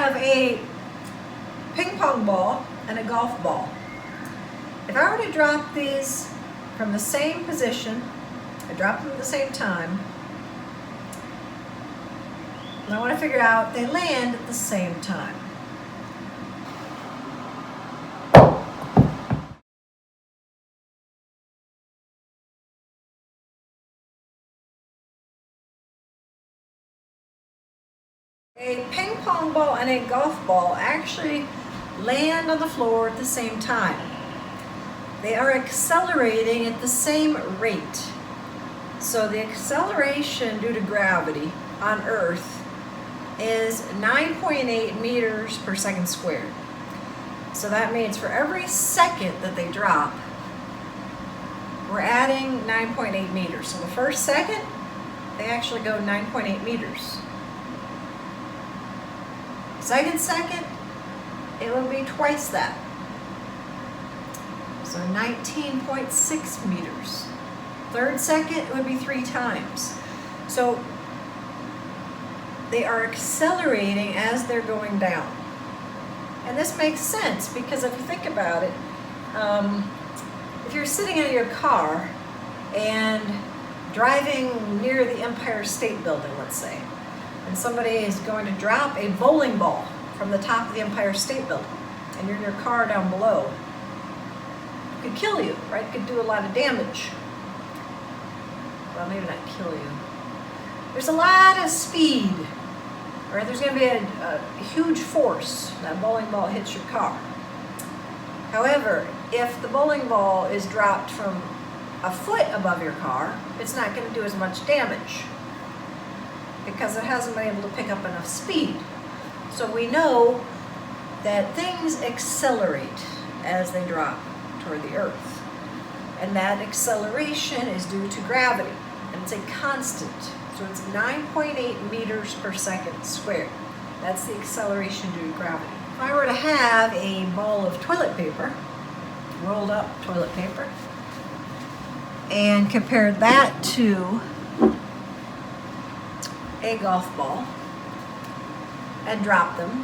have a ping pong ball and a golf ball. If I were to drop these from the same position, I drop them at the same time, and I want to figure out they land at the same time. A ping pong ball and a golf ball actually land on the floor at the same time. They are accelerating at the same rate. So the acceleration due to gravity on Earth is 9.8 meters per second squared. So that means for every second that they drop, we're adding 9.8 meters. So the first second, they actually go 9.8 meters. Second, it will be twice that. So 19.6 meters. Third second, it would be 3 times. So they are accelerating as they're going down. And this makes sense because if you think about it, if you're sitting in your car and driving near the Empire State Building, let's say, and somebody is going to drop a bowling ball from the top of the Empire State Building, and you're in your car down below, it could kill you, right? It could do a lot of damage. Well, maybe not kill you. There's a lot of speed, right? There's going to be a huge force. That bowling ball hits your car. However, if the bowling ball is dropped from a foot above your car, it's not going to do as much damage, because it hasn't been able to pick up enough speed. So we know that things accelerate as they drop toward the Earth. And that acceleration is due to gravity, and it's a constant. So it's 9.8 meters per second squared. That's the acceleration due to gravity. If I were to have a ball of toilet paper, rolled up toilet paper, and compare that to a golf ball and drop them,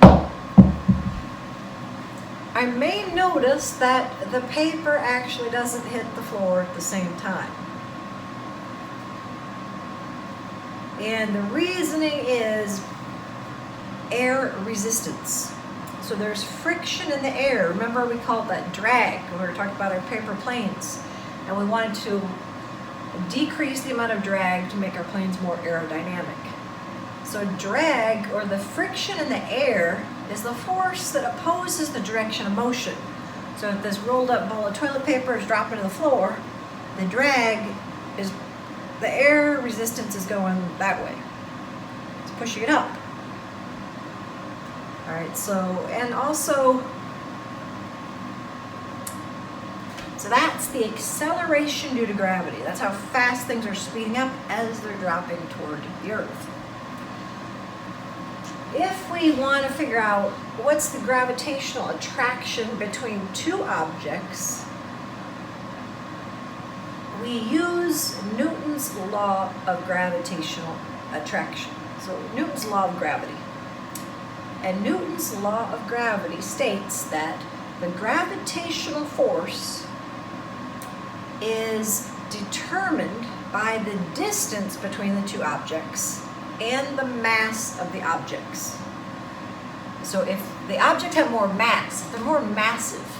I may notice that the paper actually doesn't hit the floor at the same time. And the reasoning is air resistance. So there's friction in the air. Remember, we called that drag when we were talking about our paper planes, and we wanted to decrease the amount of drag to make our planes more aerodynamic. So drag, or the friction in the air, is the force that opposes the direction of motion. So if this rolled up ball of toilet paper is dropping to the floor, the drag is, the air resistance is going that way. It's pushing it up. All right, so, and also, so that's the acceleration due to gravity. That's how fast things are speeding up as they're dropping toward the Earth. If we want to figure out what's the gravitational attraction between two objects, we use Newton's law of gravitational attraction. So Newton's law of gravity. And Newton's law of gravity states that the gravitational force is determined by the distance between the two objects and the mass of the objects. So if the objects have more mass, if they're more massive,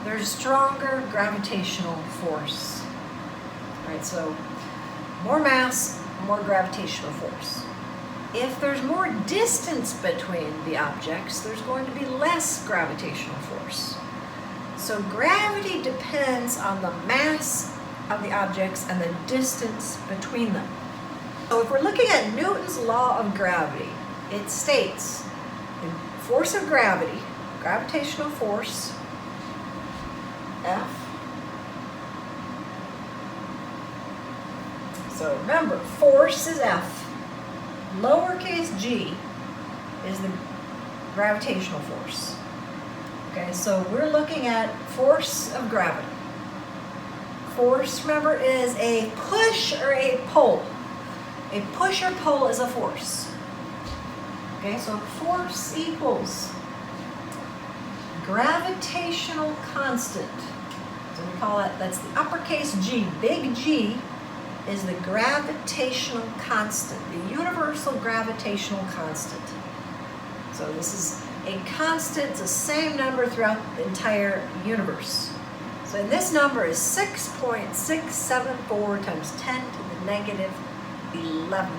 there's stronger gravitational force. Right, so more mass, more gravitational force. If there's more distance between the objects, there's going to be less gravitational force. So gravity depends on the mass of the objects and the distance between them. So if we're looking at Newton's law of gravity, it states the force of gravity, gravitational force, F. So remember, force is F. Lowercase g is the gravitational force. Okay, so we're looking at force of gravity. Force, remember, is a push or a pull. A push or pull is a force. Okay, so force equals gravitational constant. So we call it, that's the uppercase G. Big G is the gravitational constant, the universal gravitational constant. So this is a constant, it's the same number throughout the entire universe. So this number is 6.674 times 10 to the negative 11th